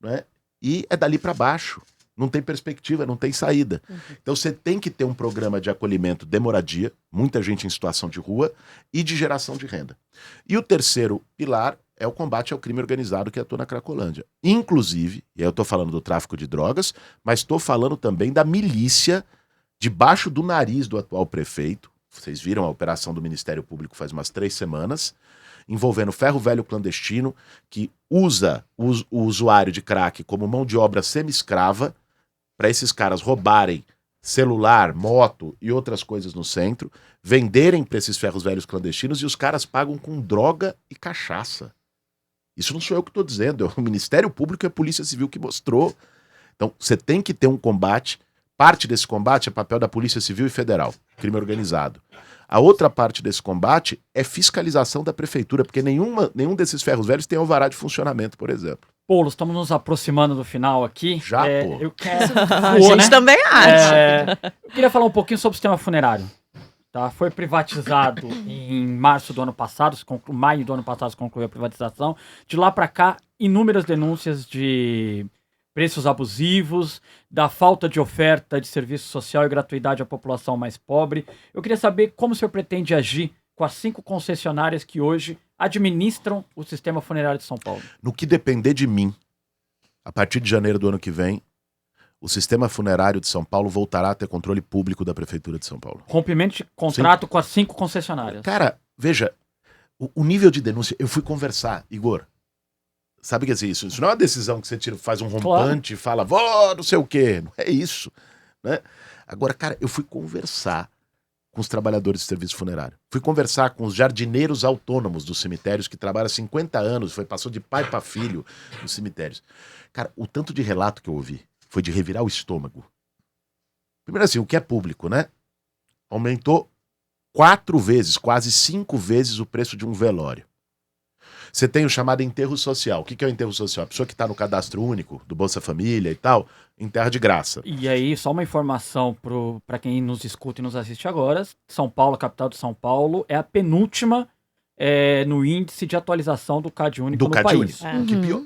né? E é dali para baixo. Não tem perspectiva, não tem saída. Então você tem que ter um programa de acolhimento de moradia, muita gente em situação de rua, e de geração de renda. E o terceiro pilar é o combate ao crime organizado que atua na Cracolândia. Inclusive, e aí eu estou falando do tráfico de drogas, mas estou falando também da milícia debaixo do nariz do atual prefeito. Vocês viram a operação do Ministério Público faz umas 3 semanas, envolvendo ferro velho clandestino, que usa o usuário de crack como mão de obra semi-escrava, para esses caras roubarem celular, moto e outras coisas no centro, venderem para esses ferros velhos clandestinos e os caras pagam com droga e cachaça. Isso não sou eu que estou dizendo, é o Ministério Público e a Polícia Civil que mostrou. Então, você tem que ter um combate. Parte desse combate é papel da Polícia Civil e Federal, crime organizado. A outra parte desse combate é fiscalização da prefeitura, porque nenhum desses ferros velhos tem alvará de funcionamento, por exemplo.
Paulo, estamos nos aproximando do final aqui.
Já, pô.
Eu quero...
A gente também acha.
Eu queria falar um pouquinho sobre o sistema funerário. Tá? Foi privatizado em março do ano passado, maio do ano passado se concluiu a privatização. De lá para cá, inúmeras denúncias de preços abusivos, da falta de oferta de serviço social e gratuidade à população mais pobre. Eu queria saber como o senhor pretende agir com as 5 concessionárias que hoje administram o sistema funerário de São Paulo.
No que depender de mim, a partir de janeiro do ano que vem, o sistema funerário de São Paulo voltará a ter controle público da Prefeitura de São Paulo.
Rompimento de contrato com as 5 concessionárias.
Cara, veja, o nível de denúncia... Eu fui conversar, Igor. Sabe que assim, isso não é uma decisão que você tira, faz um rompante e fala, vó, não sei o quê. Não é isso, né? Agora, cara, eu fui conversar com os trabalhadores de serviço funerário. Fui conversar com os jardineiros autônomos dos cemitérios que trabalham há 50 anos, passou de pai para filho nos cemitérios. Cara, o tanto de relato que eu ouvi foi de revirar o estômago. Primeiro assim, o que é público, né? Aumentou 4 vezes, quase 5 vezes o preço de um velório. Você tem o chamado enterro social. O que é o enterro social? A pessoa que está no cadastro único, do Bolsa Família e tal, enterra de graça.
E aí, só uma informação para quem nos escuta e nos assiste agora, São Paulo, a capital de São Paulo, é a penúltima no índice de atualização do CAD único no país.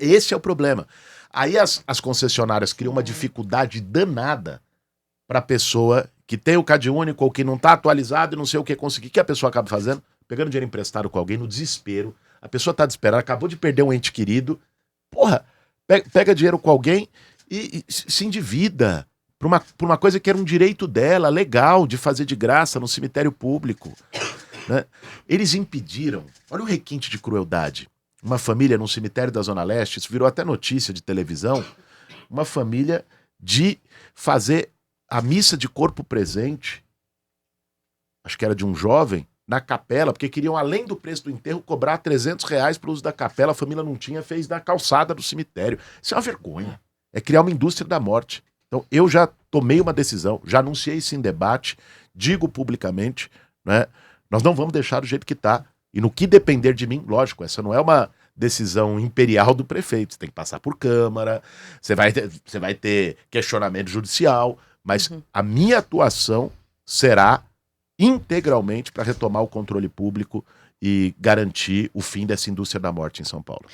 Esse é o problema. Aí as concessionárias criam uma dificuldade danada para a pessoa que tem o CAD único ou que não está atualizado e não sei o que conseguir. O que a pessoa acaba fazendo? Pegando dinheiro emprestado com alguém no desespero. A pessoa tá desesperada, acabou de perder um ente querido. Porra, pega dinheiro com alguém e se endivida por uma coisa que era um direito dela, legal, de fazer de graça no cemitério público. Né? Eles impediram, olha o requinte de crueldade. Uma família num cemitério da Zona Leste, isso virou até notícia de televisão, uma família de fazer a missa de corpo presente, acho que era de um jovem, na capela, porque queriam, além do preço do enterro, cobrar R$300 para o uso da capela. A família não tinha, fez na calçada do cemitério. Isso é uma vergonha. É criar uma indústria da morte. Então, eu já tomei uma decisão, já anunciei isso em debate, digo publicamente, né? Nós não vamos deixar do jeito que está. E no que depender de mim, lógico, essa não é uma decisão imperial do prefeito. Você tem que passar por Câmara, você vai ter questionamento judicial, mas a minha atuação será integralmente para retomar o controle público e garantir o fim dessa indústria da morte em São Paulo.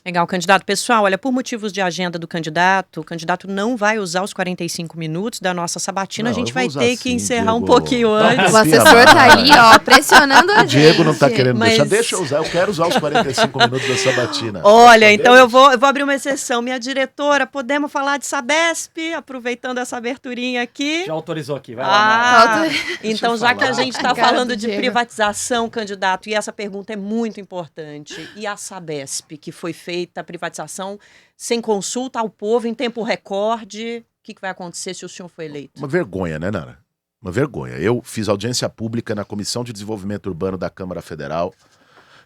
Legal, candidato. Pessoal, olha, por motivos de agenda do candidato, o candidato não vai usar os 45 minutos da nossa sabatina.
Não,
a gente vai ter que
sim,
encerrar
Diego.
um pouquinho antes.
O assessor tá ali, ó, pressionando a
O
gente.
Diego não tá querendo
Mas-
deixar. Deixa eu usar, eu quero usar os 45 minutos da sabatina.
Olha,
Podemos?
então eu vou abrir uma exceção. Minha diretora, podemos falar de Sabesp, aproveitando essa aberturinha aqui?
Já autorizou aqui, vai lá.
Ah,
Falta-
então já que a gente está
A cara
falando
do
de
Diego.
privatização, candidato, e essa pergunta é muito importante, e a Sabesp, que foi feita a privatização sem consulta ao povo, em tempo recorde, o que vai acontecer se o senhor for eleito?
Uma vergonha, né, Nara? Uma vergonha. Eu fiz audiência pública na Comissão de Desenvolvimento Urbano da Câmara Federal.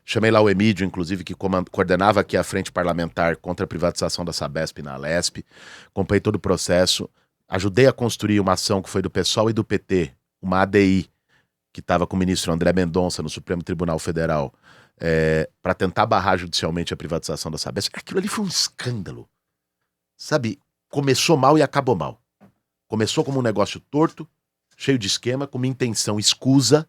Chamei lá o Emídio, inclusive, que coordenava aqui a frente parlamentar contra a privatização da Sabesp na Alesp. Acompanhei todo o processo. Ajudei a construir uma ação que foi do PSOL e do PT, uma ADI, que estava com o ministro André Mendonça no Supremo Tribunal Federal, para tentar barrar judicialmente a privatização da Sabesp. Aquilo ali foi um escândalo. Sabe, começou mal e acabou mal. Começou como um negócio torto, cheio de esquema, com uma intenção escusa,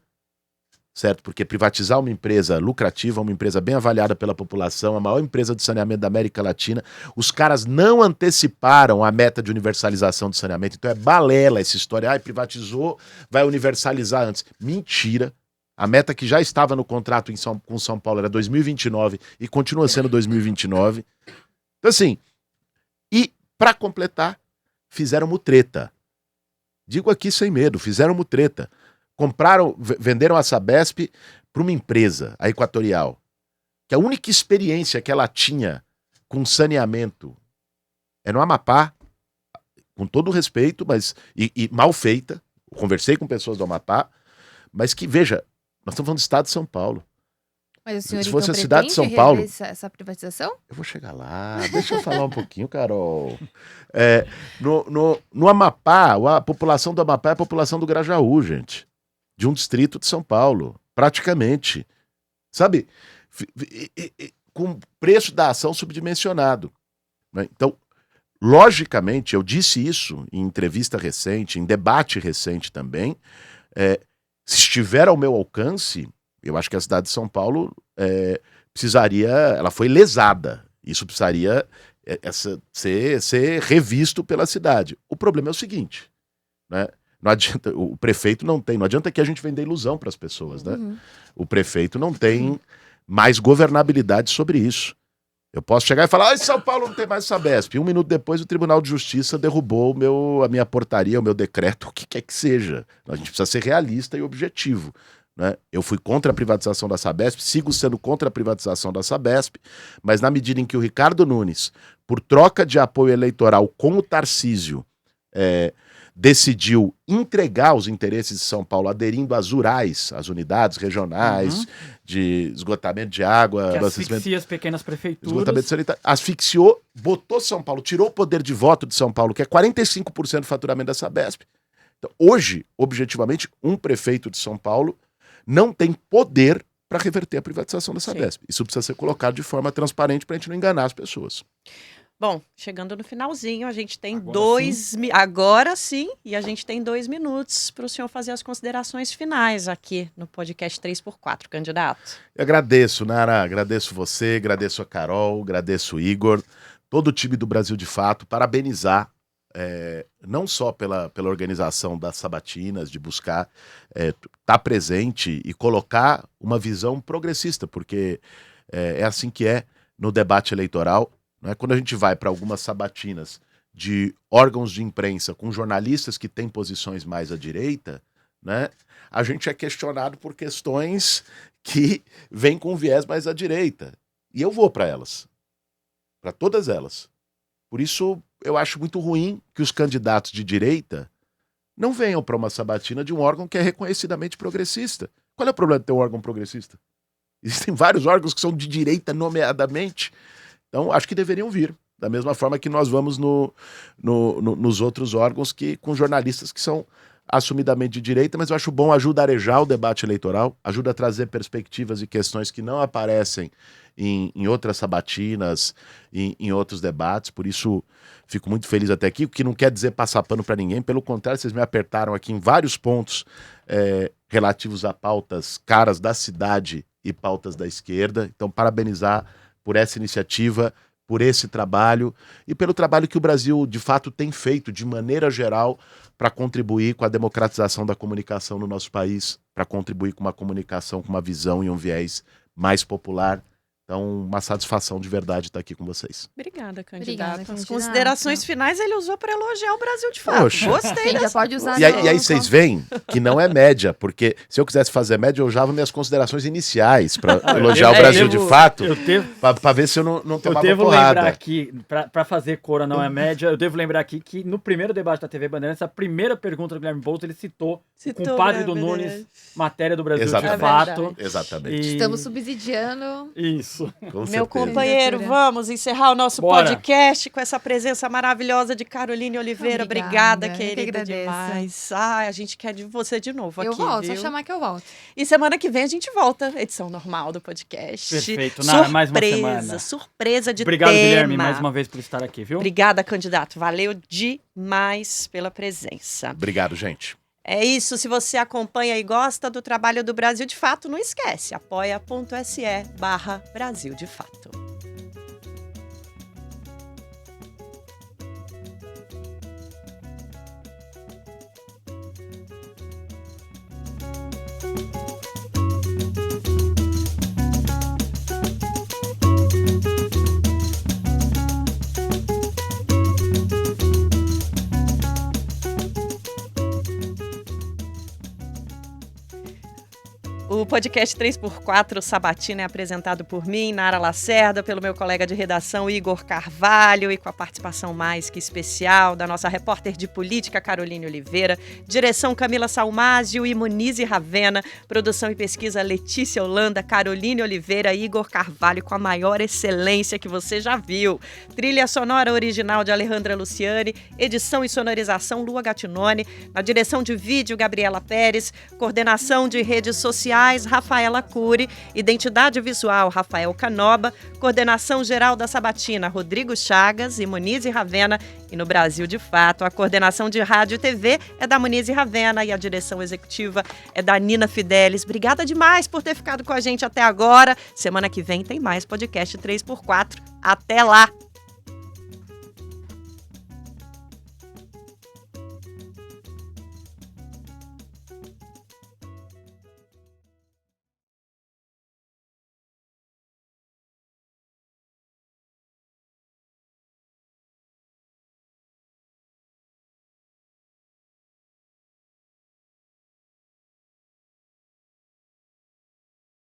certo? Porque privatizar uma empresa lucrativa, uma empresa bem avaliada pela população, a maior empresa de saneamento da América Latina, os caras não anteciparam a meta de universalização do saneamento. Então é balela essa história. Privatizou, vai universalizar antes. Mentira. A meta que já estava no contrato com São Paulo era 2029 e continua sendo 2029. Então assim, e para completar, fizeram mutreta. Digo aqui sem medo, fizeram mutreta. Venderam a Sabesp para uma empresa, a Equatorial, que a única experiência que ela tinha com saneamento é no Amapá, com todo o respeito, mas e mal feita. Eu conversei com pessoas do Amapá, mas que, veja, nós estamos falando do estado de São Paulo.
Mas o senhor
Se
então
fosse a cidade de São
pretende
Paulo...
rever essa privatização?
Eu vou chegar lá, deixa eu falar um pouquinho, Carol. No Amapá, a população do Amapá é a população do Grajaú, gente. De um distrito de São Paulo, praticamente. Sabe? Com o preço da ação subdimensionado. Né? Então, logicamente, eu disse isso em entrevista recente, em debate recente também. Se estiver ao meu alcance, eu acho que a cidade de São Paulo precisaria... Ela foi lesada. Isso precisaria ser revisto pela cidade. O problema é o seguinte, né? Não adianta, o prefeito não adianta que a gente venda ilusão para as pessoas, né? O prefeito não tem mais governabilidade sobre isso. Eu posso chegar e falar, São Paulo não tem mais Sabesp. 1 minuto depois o Tribunal de Justiça derrubou a minha portaria, o meu decreto, o que quer que seja. A gente precisa ser realista e objetivo, né? Eu fui contra a privatização da Sabesp, sigo sendo contra a privatização da Sabesp, mas na medida em que o Ricardo Nunes, por troca de apoio eleitoral com o Tarcísio, decidiu entregar os interesses de São Paulo, aderindo às URAs, as unidades regionais de esgotamento de água,
que asfixia as pequenas prefeituras.
Esgotamento sanitário, asfixiou, botou São Paulo, tirou o poder de voto de São Paulo, que é 45% do faturamento da Sabesp. Então, hoje, objetivamente, um prefeito de São Paulo não tem poder para reverter a privatização da Sabesp. Isso precisa ser colocado de forma transparente para a gente não enganar as pessoas.
Bom, chegando no finalzinho, a gente tem Agora sim, e a gente tem 2 minutos para o senhor fazer as considerações finais aqui no podcast 3x4, candidato.
Eu agradeço, Nara, agradeço você, agradeço a Carol, agradeço o Igor, todo o time do Brasil de Fato, parabenizar, não só pela organização das sabatinas, de buscar estar presente e colocar uma visão progressista, porque é assim que é no debate eleitoral. Né? Quando a gente vai para algumas sabatinas de órgãos de imprensa com jornalistas que têm posições mais à direita, né, a gente é questionado por questões que vêm com viés mais à direita. E eu vou para elas, para todas elas. Por isso, eu acho muito ruim que os candidatos de direita não venham para uma sabatina de um órgão que é reconhecidamente progressista. Qual é o problema de ter um órgão progressista? Existem vários órgãos que são de direita nomeadamente. Então, acho que deveriam vir, da mesma forma que nós vamos nos outros órgãos com jornalistas que são assumidamente de direita, mas eu acho bom, ajuda a arejar o debate eleitoral, ajuda a trazer perspectivas e questões que não aparecem em outras sabatinas, em outros debates, por isso fico muito feliz até aqui, o que não quer dizer passar pano para ninguém, pelo contrário, vocês me apertaram aqui em vários pontos relativos a pautas caras da cidade e pautas da esquerda, então parabenizar por essa iniciativa, por esse trabalho e pelo trabalho que o Brasil, de fato, tem feito, de maneira geral, para contribuir com a democratização da comunicação no nosso país, para contribuir com uma comunicação, com uma visão e um viés mais popular. Então, uma satisfação de verdade estar aqui com vocês.
Obrigada, candidato.
Obrigada,
As
candidato.
considerações finais ele usou para elogiar o Brasil de fato.
Poxa.
Gostei
Já
dessa.
pode usar.
E aí vocês veem que não é média, porque se eu quisesse fazer média, eu usava minhas considerações iniciais para elogiar o Brasil de fato, para ver se eu não tomava
Eu devo
porrada.
lembrar aqui, para fazer cora não é média, eu devo lembrar aqui que no primeiro debate da TV Bandeirantes, a primeira pergunta do Guilherme Boulos, ele citou o compadre do Nunes, matéria do Brasil
Exatamente.
de fato.
Exatamente.
Estamos subsidiando.
Isso.
Com
Meu
certeza.
companheiro, vamos encerrar o nosso
Bora.
podcast com essa presença maravilhosa de Caroline Oliveira.
Obrigada,
Obrigada,
eu que
querida,
agradeço.
demais. Ai, a gente quer de você de novo
Eu
aqui,
volto,
viu?
só chamar que eu volto.
E semana que vem a gente volta, edição normal do podcast.
Perfeito, Nara, mais uma
Surpresa,
semana.
surpresa de
Obrigado,
tema.
Guilherme, mais uma vez por estar aqui, viu?
Obrigada, candidato. Valeu demais pela presença.
Obrigado, gente.
É isso, se você acompanha e gosta do trabalho do Brasil de Fato, não esquece, apoia.se/Brasil de Fato. O podcast 3x4 Sabatina é apresentado por mim, Nara Lacerda, pelo meu colega de redação Igor Carvalho e com a participação mais que especial da nossa repórter de política Caroline Oliveira, direção Camila Salmásio e Monize Ravena, produção e pesquisa Letícia Holanda, Caroline Oliveira e Igor Carvalho com a maior excelência que você já viu. Trilha sonora original de Alejandra Luciani, edição e sonorização Lua Gattinone, na direção de vídeo Gabriela Pérez, coordenação de redes sociais Rafaela Cury, identidade visual Rafael Canoba, coordenação geral da Sabatina Rodrigo Chagas e Monize Ravena, e no Brasil de Fato a coordenação de rádio e TV é da Monize Ravena e a direção executiva é da Nina Fidelis. Obrigada demais por ter ficado com a gente até agora. Semana que vem tem mais podcast 3x4. Até lá!